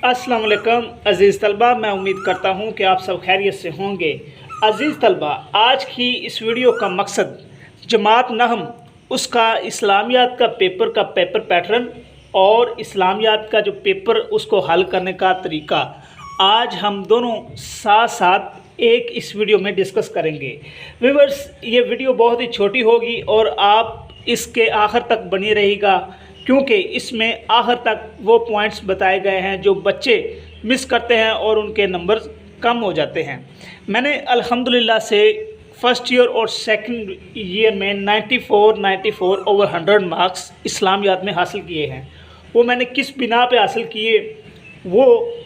अस्सलाम वालेकुम अज़ीज़ तलबा, मैं उम्मीद करता हूँ कि आप सब खैरियत से होंगे। अज़ीज़ तलबा, आज की इस वीडियो का मकसद जमात नहम उसका इस्लामियात का पेपर पैटर्न और इस्लामियात का जो पेपर उसको हल करने का तरीका आज हम दोनों साथ साथ एक इस वीडियो में डिस्कस करेंगे। व्यूअर्स, ये वीडियो बहुत ही छोटी होगी और आप इसके आखिर तक बनी रहेगा, क्योंकि इसमें आखिर तक वो पॉइंट्स बताए गए हैं जो बच्चे मिस करते हैं और उनके नंबर कम हो जाते हैं। मैंने अल्हम्दुलिल्लाह से फ़र्स्ट ईयर और सेकंड ईयर में 94 ओवर 100 मार्क्स इस्लामियात में हासिल किए हैं। वो मैंने किस बिना पे हासिल किए वो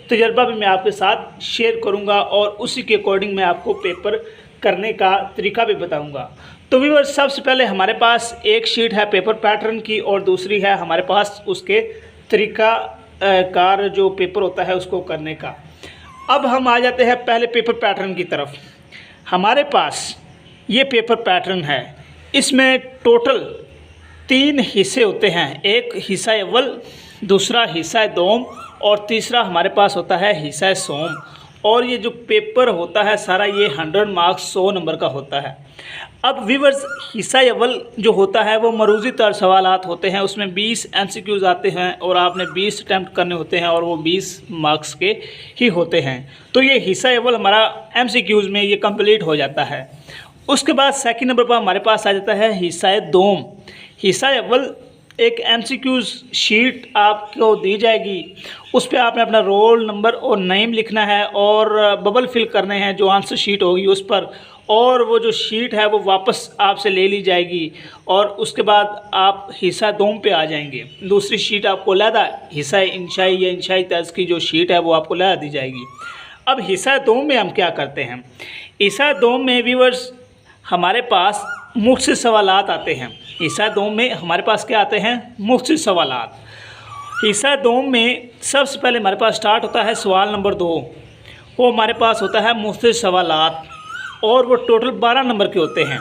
तजर्बा भी मैं आपके साथ शेयर करूंगा और उसी के अकॉर्डिंग मैं आपको पेपर करने का तरीका भी बताऊंगा। तो व्यूअर्स, सबसे पहले हमारे पास एक शीट है पेपर पैटर्न की और दूसरी है हमारे पास उसके तरीका कार जो पेपर होता है उसको करने का। अब हम आ जाते हैं पहले पेपर पैटर्न की तरफ। हमारे पास ये पेपर पैटर्न है, इसमें टोटल 3 हिस्से होते हैं। एक हिस्सा अव्वल, दूसरा हिस्सा दोम और तीसरा हमारे पास होता है हिस्सा सोम। और ये जो पेपर होता है सारा ये 100 मार्क्स 100 नंबर का होता है। अब व्यूअर्स, हिस्सा अव्वल जो होता है वो मरूजी तर सवालात होते हैं, उसमें 20 MCQs आते हैं और आपने 20 अटैम्प्ट करने होते हैं और वो 20 मार्क्स के ही होते हैं। तो ये हिस्सा अव्वल हमारा MCQs में ये कंप्लीट हो जाता है। उसके बाद सेकंड नंबर पर हमारे पास आ जाता है हिस्सा दोम। हिस्सा अव्वल एक MCQs शीट आपको दी जाएगी, उस पर आपने अपना रोल नंबर और नेम लिखना है और बबल फिल करने हैं जो आंसर शीट होगी उस पर, और वो जो शीट है वो वापस आपसे ले ली जाएगी और उसके बाद आप हिस्सा दोम पे आ जाएंगे। दूसरी शीट आपको लहदा हिस्सा इंशाई या इंशाई तर्ज की जो शीट है वो आपको लहदा दी जाएगी। अब हिस्सा दोम में हम क्या करते हैं? हिस्सा दोम में व्यूअर्स हमारे पास मुख्तसर सवालात आते हैं। हिस्सा दोम में हमारे पास क्या आते हैं? मुख्तसर सवालात। हिस्सा दोम में सबसे पहले हमारे पास स्टार्ट होता है सवाल नंबर 2। वो हमारे पास होता है मुख्तसर सवालात और वो टोटल 12 नंबर के होते हैं।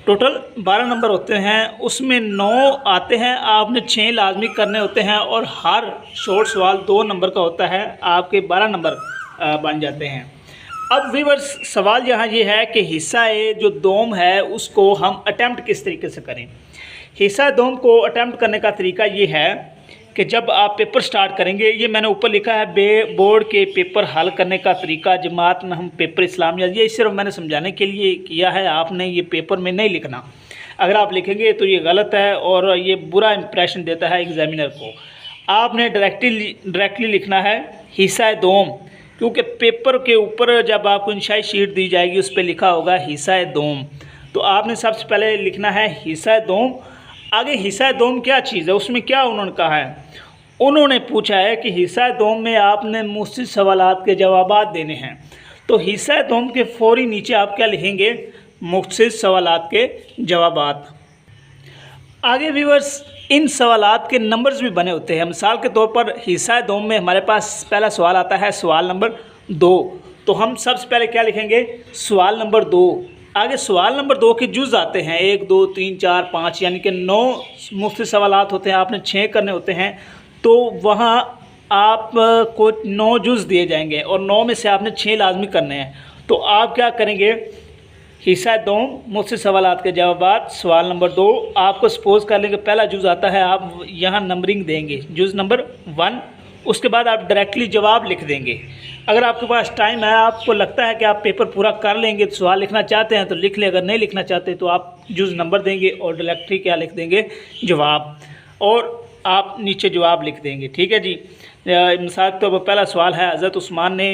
टोटल 12 नंबर होते हैं, उसमें 9 आते हैं, आपने 6 लाजमी करने होते हैं और हर शॉर्ट सवाल 2 नंबर का होता है, आपके 12 नंबर बन जाते हैं। अब व्यूअर्स, सवाल यहाँ ये है कि हिस्सा ए जो दोम है उसको हम अटैम्प्ट किस तरीके से करें। हिस्सा दोम को अटैम्प्ट करने का तरीका ये है कि जब आप पेपर स्टार्ट करेंगे, ये मैंने ऊपर लिखा है बोर्ड के पेपर हल करने का तरीका जमात नहम पेपर इस्लामियात। ये सिर्फ मैंने समझाने के लिए किया है, आपने ये पेपर में नहीं लिखना। अगर आप लिखेंगे तो ये गलत है और ये बुरा इंप्रेशन देता है एग्जामिनर को। आपने डायरेक्टली लिखना है हिस्सा दोम, क्योंकि पेपर के ऊपर जब आपको इंशाई शीट दी जाएगी उस पर लिखा होगा हिस्सा दोम। तो आपने सबसे पहले लिखना है हिस्सा दोम। आगे हिस्सा दोम क्या चीज़ है, उसमें क्या उन्होंने कहा है? उन्होंने पूछा है कि हिस्सा दोम में आपने मुख्तसर सवालात के जवाबात देने हैं। तो हिस्सा दोम के फौरी नीचे आप क्या लिखेंगे? मुख्तसर सवालात के जवाबात। आगे व्यूअर्स, इन सवालात के नंबर्स भी बने होते हैं। मिसाल के तौर पर हिस्सा दोम में हमारे पास पहला सवाल आता है सवाल नंबर 2, तो हम सबसे पहले क्या लिखेंगे? सवाल नंबर 2। आगे सवाल नंबर 2 के जुज़ आते हैं 1 2 3 4 5, यानी कि 9 मुख्तसर सवालात होते हैं, आपने 6 करने होते हैं। तो वहाँ आपको 9 जुज़ दिए जाएंगे और 9 में से आपने 6 लाजमी करने हैं। तो आप क्या करेंगे? हिस्सा दोम मुख्तसर सवालात के जवाबात सवाल नंबर 2। आपको सपोज कर लेंगे पहला जुज़ आता है, आप यहाँ नंबरिंग देंगे जुज़ नंबर 1, उसके बाद आप डायरेक्टली जवाब लिख देंगे। अगर आपके पास टाइम है, आपको लगता है कि आप पेपर पूरा कर लेंगे, तो सवाल लिखना चाहते हैं तो लिख लें, अगर नहीं लिखना चाहते तो आप जुज़ नंबर देंगे और डायरेक्टली क्या लिख देंगे? जवाब, और आप नीचे जवाब लिख देंगे। ठीक है जी। मिसाल तो पहला सवाल है हज़रत उस्मान ने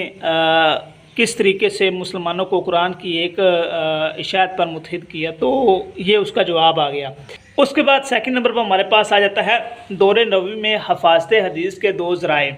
किस तरीके से मुसलमानों को कुरान की एक इशाअत पर मुतहिद किया, तो ये उसका जवाब आ गया। उसके बाद सेकंड नंबर पर हमारे पास आ जाता है दौरे नबवी में हफाजत हदीस के 2 ज़राए।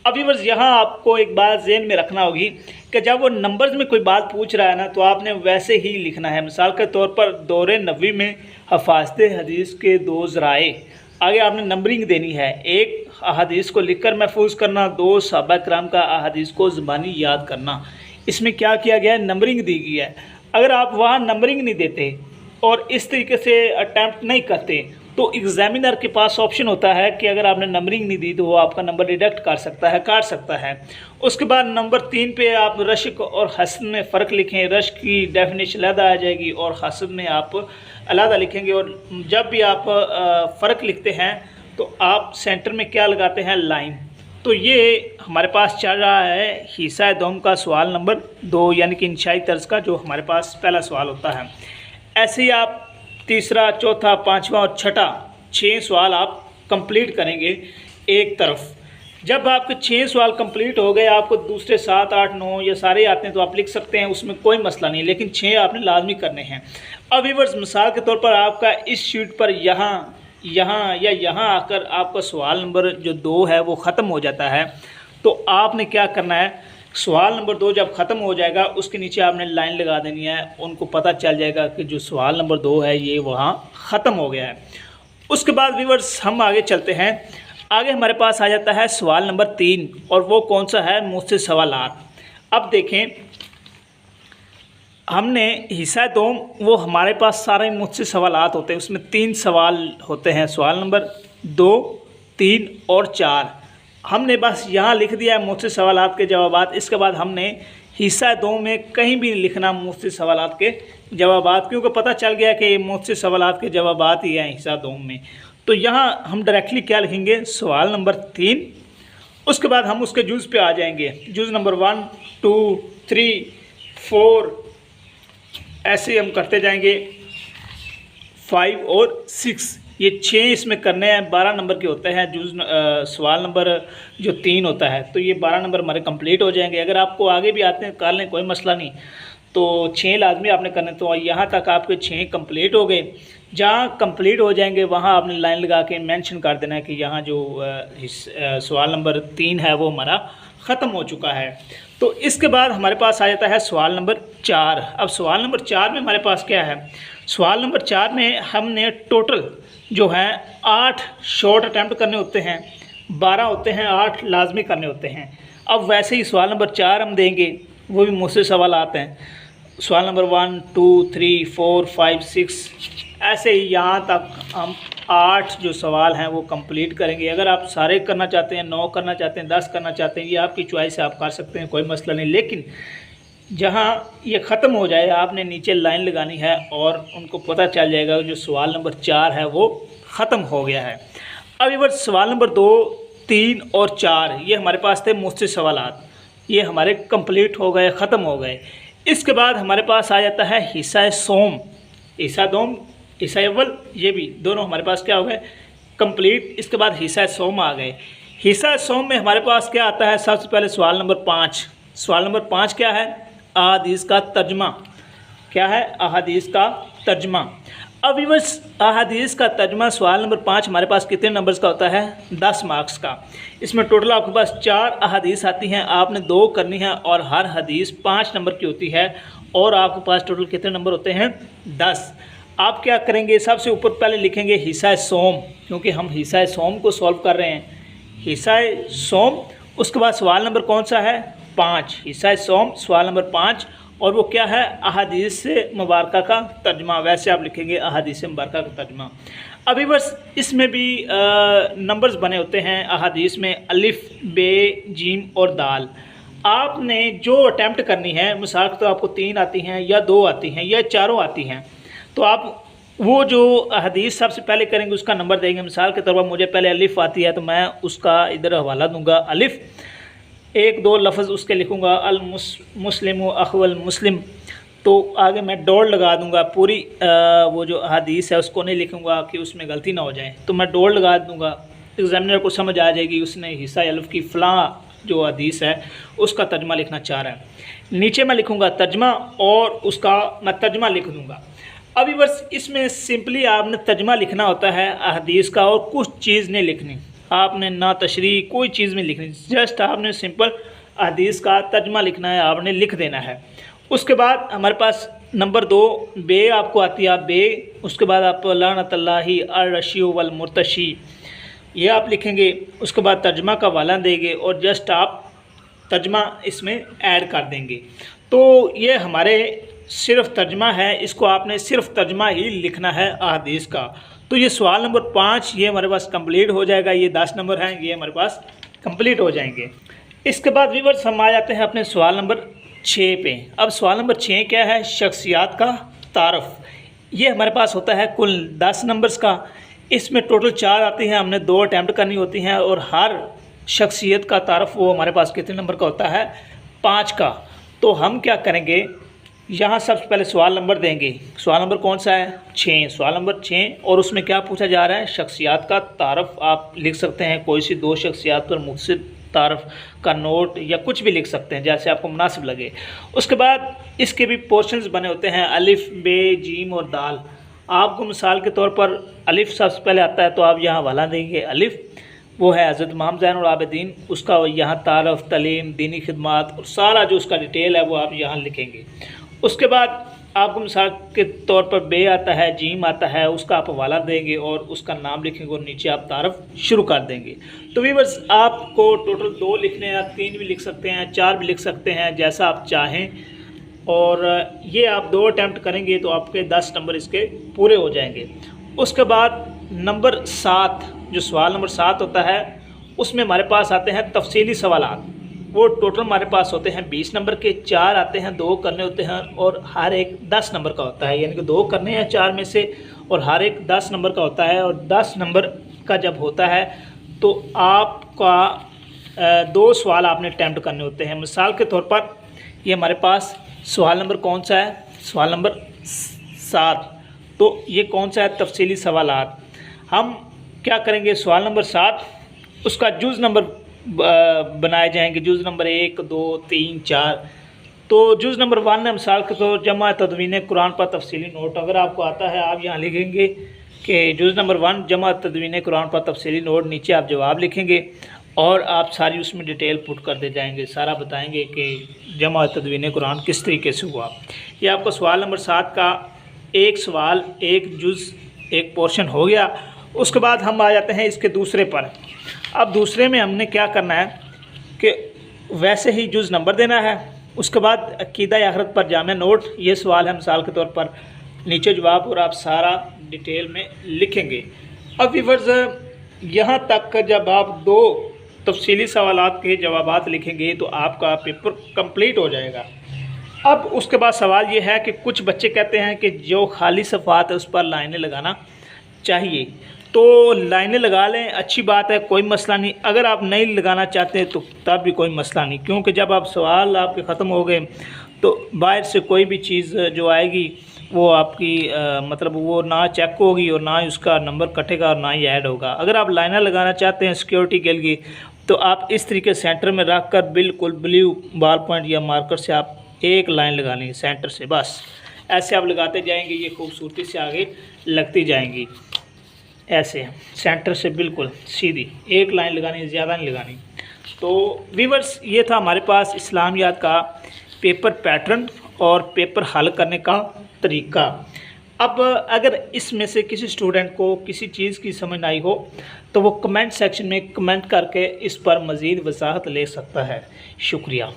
अभी बस यहाँ आपको एक बात ज़हन में रखना होगी कि जब वो नंबर्स में कोई बात पूछ रहा है ना, तो आपने वैसे ही लिखना है। मिसाल के तौर पर दौरे नबवी में हफाजत हदीस के 2 ज़राए, आगे आपने नंबरिंग देनी है। 1 अहादीस को लिखकर महफूज करना, 2 सहाबा किराम का अहादीस को ज़बानी याद करना। इसमें क्या किया गया है? नंबरिंग दी गई है। अगर आप वहाँ नंबरिंग नहीं देते और इस तरीके से अटैम्प्ट नहीं करते तो एग्जामिनर के पास ऑप्शन होता है कि अगर आपने नंबरिंग नहीं दी तो वो आपका नंबर डिडक्ट कर सकता है, काट सकता है। उसके बाद नंबर 3 पे आप रश्क और हसन में फ़र्क लिखें। रश्क की डेफिनेशन अलहदा आ जाएगी और हसन में आप अलहदा लिखेंगे। और जब भी आप फ़र्क लिखते हैं तो आप सेंटर में क्या लगाते हैं, लाइन। तो ये हमारे पास चल रहा है हिस्सा दोम का सवाल नंबर 2, यानी कि इंशाई तर्ज का जो हमारे पास पहला सवाल होता है। ऐसे ही आप तीसरा, चौथा, पाँचवा और छठा 6 सवाल आप कंप्लीट करेंगे एक तरफ। जब आपके 6 सवाल कंप्लीट हो गए, आपको दूसरे 7, 8, 9 ये सारे आते हैं तो आप लिख सकते हैं, उसमें कोई मसला नहीं, लेकिन 6 आपने लाजमी करने हैं। अब व्यूअर्स, मिसाल के तौर पर आपका इस शीट पर यहाँ या यहाँ आकर आपका सवाल नंबर जो 2 है वो ख़त्म हो जाता है, तो आपने क्या करना है, सवाल नंबर 2 जब ख़त्म हो जाएगा उसके नीचे आपने लाइन लगा देनी है। उनको पता चल जाएगा कि जो सवाल नंबर 2 है ये वहाँ ख़त्म हो गया है। उसके बाद व्यूअर्स हम आगे चलते हैं। आगे हमारे पास आ जाता है सवाल नंबर 3, और वो कौन सा है, मुझसे सवालात। अब देखें, हमने हिस्सा दोम वो हमारे पास सारे मुझसे सवालात होते हैं, उसमें 3 सवाल होते हैं, सवाल नंबर 2, 3 और 4। हमने बस यहाँ लिख दिया है मुझसे सवालात के जवाबात। इसके बाद हमने हिस्सा 2 में कहीं भी लिखना मुझसे सवालात के जवाबात, क्योंकि पता चल गया कि ये मुझसे सवालात के जवाबात ही हैं हिस्सा 2 में। तो यहाँ हम डायरेक्टली क्या लिखेंगे, सवाल नंबर 3। उसके बाद हम उसके जुज़ पे आ जाएंगे, जुज़ नंबर 1, 2, 3, 4, ऐसे हम करते जाएंगे 5 और 6। ये 6 इसमें करने हैं, 12 नंबर के होते हैं। जुज़ सवाल नंबर जो 3 होता है, तो ये 12 नंबर हमारे कंप्लीट हो जाएंगे। अगर आपको आगे भी आते हैं कर लें, कोई मसला नहीं, तो 6 लाजमी आपने करने। तो यहाँ तक आपके 6 कंप्लीट हो गए। जहाँ कंप्लीट हो जाएंगे वहाँ आपने लाइन लगा के मेंशन कर देना है कि यहाँ जो सवाल नंबर 3 है वो हमारा ख़त्म हो चुका है। तो इसके बाद हमारे पास आ जाता है सवाल नंबर 4। अब सवाल नंबर 4 में हमारे पास क्या है, सवाल नंबर 4 में हमने टोटल जो है 8 शॉर्ट अटैम्प्ट करने होते हैं, 12 होते हैं, 8 लाजमी करने होते हैं। अब वैसे ही सवाल नंबर 4 हम देंगे, वो भी मुझसे सवाल आते हैं। सवाल नंबर 1, 2, 3, 4, 5, 6, ऐसे ही यहाँ तक हम 8 जो सवाल हैं वो कंप्लीट करेंगे। अगर आप सारे करना चाहते हैं, 9 करना चाहते हैं, 10 करना चाहते हैं, ये आपकी चॉइस है, आप कर सकते हैं, कोई मसला नहीं। लेकिन जहाँ ये ख़त्म हो जाए आपने नीचे लाइन लगानी है और उनको पता चल जाएगा जो सवाल नंबर 4 है वो ख़त्म हो गया है। अब ये सवाल नंबर 2, 3 और 4 ये हमारे पास थे मुझसे सवालात, ये हमारे कंप्लीट हो गए, ख़त्म हो गए। इसके बाद हमारे पास आ जाता है हिस्सा सोम, हिस्सा दोम, हिस्सा अव्वल, ये भी दोनों हमारे पास क्या हो गए, कंप्लीट। इसके बाद हिस्सा सोम आ गए। हिस्सा सोम में हमारे पास क्या आता है, सबसे पहले सवाल नंबर 5। सवाल नंबर 5 क्या है, अहादीस का तर्जमा। क्या है, अहादीस का तर्जमा। अब बस अहादीस का तर्जमा सवाल नंबर 5 हमारे पास कितने नंबर्स का होता है, 10 मार्क्स का। इसमें टोटल आपके पास 4 अहादीस आती हैं, आपने 2 करनी है और हर हदीस 5 नंबर की होती है और आपके पास टोटल कितने नंबर होते हैं, 10। आप क्या करेंगे, सबसे ऊपर पहले लिखेंगे हिस्सा सोम, क्योंकि हम हिस्सा सोम को सॉल्व कर रहे हैं, हिस्सा सोम। उसके बाद सवाल नंबर कौन सा है, 5, हिस्सा सोम सवाल नंबर 5, और वो क्या है, अहादीस से मुबारका का तर्जमा। वैसे आप लिखेंगे अहादीस से मुबारका का तर्जमा। अभी बस इसमें भी नंबर्स बने होते हैं अहादीस में, अलिफ, बे, जीम और दाल। आपने जो अटैम्प्ट करनी है, मिसाल तो आपको 3 आती हैं या 2 आती हैं या 4 आती हैं, तो आप वो जो हदीस सबसे पहले करेंगे उसका नंबर देंगे। मिसाल के तौर पर मुझे पहले अलिफ़ आती है तो मैं उसका इधर हवाला दूंगा, अलिफ़, 1-2 लफ्ज़ उसके लिखूँगा, अल मुस्लिम अखवल मुस्लिम, तो आगे मैं डॉट लगा दूंगा। पूरी वो जो हदीस है उसको नहीं लिखूँगा कि उसमें गलती ना हो जाए, तो मैं डॉट लगा दूंगा। एग्जामिनर को समझ आ जाएगी उसने हिस्सा अलिफ़ की फ़लाँ जो हदीस है उसका तर्जमा लिखना चाह रहा है। नीचे मैं लिखूँगा तर्जमा और उसका मैं तर्जमा लिख दूँगा। अभी बस इसमें सिंपली आपने तर्जमा लिखना होता है अहदीस का, और कुछ चीज़ नहीं लिखनी आपने, ना तशरीह कोई चीज़ नहीं लिखनी, जस्ट आपने सिंपल अहदीस का तर्जमा लिखना है, आपने लिख देना है। उसके बाद हमारे पास नंबर 2 बे आपको आती है, बे। उसके बाद आप लानतल्लाहि अर्रशी वल मुर्तशी ये आप लिखेंगे। उसके बाद तर्जमा का वाला देंगे और जस्ट आप तर्जमा इसमें ऐड कर देंगे। तो ये हमारे सिर्फ तर्जमा है, इसको आपने सिर्फ तर्जमा ही लिखना है अहादीस का। तो ये सवाल नंबर 5 ये हमारे पास कंप्लीट हो जाएगा। ये 10 नंबर हैं, ये हमारे पास कंप्लीट हो जाएंगे। इसके बाद व्यूअर्स हम आ जाते हैं अपने सवाल नंबर 6 पे। अब सवाल नंबर 6 क्या है? शख्सियात का तारफ़। ये हमारे पास होता है कुल 10 नंबर्स का। इसमें टोटल 4 आती हैं, हमने 2 अटैम्प्ट करनी होती हैं और हर शख्सियत का तारफ़ वो हमारे पास कितने नंबर का होता है? 5 का। तो हम क्या करेंगे, यहाँ सबसे पहले सवाल नंबर देंगे। सवाल नंबर कौन सा है? 6। सवाल नंबर 6 और उसमें क्या पूछा जा रहा है? शख्सियात का तारफ़। आप लिख सकते हैं कोई सी 2 शख्सियात पर मुख्तसर तारफ़ का नोट या कुछ भी लिख सकते हैं जैसे आपको मुनासिब लगे। उसके बाद इसके भी पोर्शंस बने होते हैं, अलिफ, बे, जीम और दाल। आपको मिसाल के तौर पर अलिफ सबसे पहले आता है तो आप यहाँ वाला देंगे अलिफ, वो है हज़रत इमाम ज़ैनुल आबिदीन, उसका यहाँ तारफ़, तलीम, दीनी खिदमात और सारा जो उसका डिटेल है वो आप यहाँ लिखेंगे। उसके बाद आपको मिसाल के तौर पर बे आता है, जीम आता है, उसका आप हवाला देंगे और उसका नाम लिखेंगे और नीचे आप तारफ़ शुरू कर देंगे। तो व्यूअर्स आपको टोटल 2 लिखने हैं, 3 भी लिख सकते हैं, 4 भी लिख सकते हैं, जैसा आप चाहें। और ये आप 2 अटैम्प्ट करेंगे तो आपके 10 नंबर इसके पूरे हो जाएंगे। उसके बाद नंबर 7, जो सवाल नंबर 7 होता है उसमें हमारे पास आते हैं तफसीली सवालात। वो टोटल हमारे पास होते हैं 20 नंबर के, 4 आते हैं, 2 करने होते हैं और हर एक 10 नंबर का होता है। यानी कि 2 करने हैं 4 में से और हर एक 10 नंबर का होता है। और 10 नंबर का जब होता है तो आपका 2 सवाल आपने अटैम्प्ट करने होते हैं। मिसाल के तौर पर ये हमारे पास सवाल नंबर कौन सा है? सवाल नंबर 7। तो ये कौन सा है? तफसीली सवालात। हम क्या करेंगे, सवाल नंबर 7 उसका जुज़ नंबर बनाए जाएंगे, जुज़ नंबर 1, 2, 3, 4। तो जुज़ नंबर 1 है मिसाल के तौर जमा तदवीन कुरान पर तफसीली नोट। अगर आपको आता है आप यहाँ लिखेंगे कि जुज़ नंबर 1 जमा तदवीन कुरान पर तफसीली नोट, नीचे आप जवाब लिखेंगे और आप सारी उसमें डिटेल पुट कर दे जाएंगे, सारा बताएंगे कि जमा तदवीन कुरान किस तरीके से हुआ। ये आपका सवाल नंबर 7 का एक सवाल, एक जुज़, एक पोर्शन हो गया। उसके बाद हम आ जाते हैं इसके दूसरे पर। अब दूसरे में हमने क्या करना है कि वैसे ही जुज़ नंबर देना है। उसके बाद अक़ीदा आखिरत पर जामे नोट, ये सवाल है मिसाल के तौर पर, नीचे जवाब और आप सारा डिटेल में लिखेंगे। अब व्यूअर्स यहाँ तक जब आप 2 तफसीली सवालात के जवाबात लिखेंगे तो आपका पेपर कंप्लीट हो जाएगा। अब उसके बाद सवाल ये है कि कुछ बच्चे कहते हैं कि जो खाली सफ़ात है उस पर लाइनें लगाना चाहिए। तो लाइनें लगा लें, अच्छी बात है, कोई मसला नहीं। अगर आप नहीं लगाना चाहते तो तब भी कोई मसला नहीं, क्योंकि जब आप सवाल आपके ख़त्म हो गए तो बाहर से कोई भी चीज़ जो आएगी वो आपकी मतलब वो ना चेक होगी और ना ही उसका नंबर कटेगा और ना ही ऐड होगा। अगर आप लाइनें लगाना चाहते हैं सिक्योरिटी के लिए तो आप इस तरीके सेंटर में रख कर बिल्कुल ब्लू बॉल पॉइंट या मार्कर से आप एक लाइन लगा लेंगे सेंटर से, बस ऐसे आप लगाते जाएंगे, ये खूबसूरती से आगे लगती जाएंगी। ऐसे सेंटर से बिल्कुल सीधी एक लाइन लगानी, ज़्यादा नहीं लगानी। तो व्यूअर्स ये था हमारे पास इस्लामियात का पेपर पैटर्न और पेपर हल करने का तरीका। अब अगर इसमें से किसी स्टूडेंट को किसी चीज़ की समझ ना आई हो तो वो कमेंट सेक्शन में कमेंट करके इस पर मज़ीद वजाहत ले सकता है। शुक्रिया।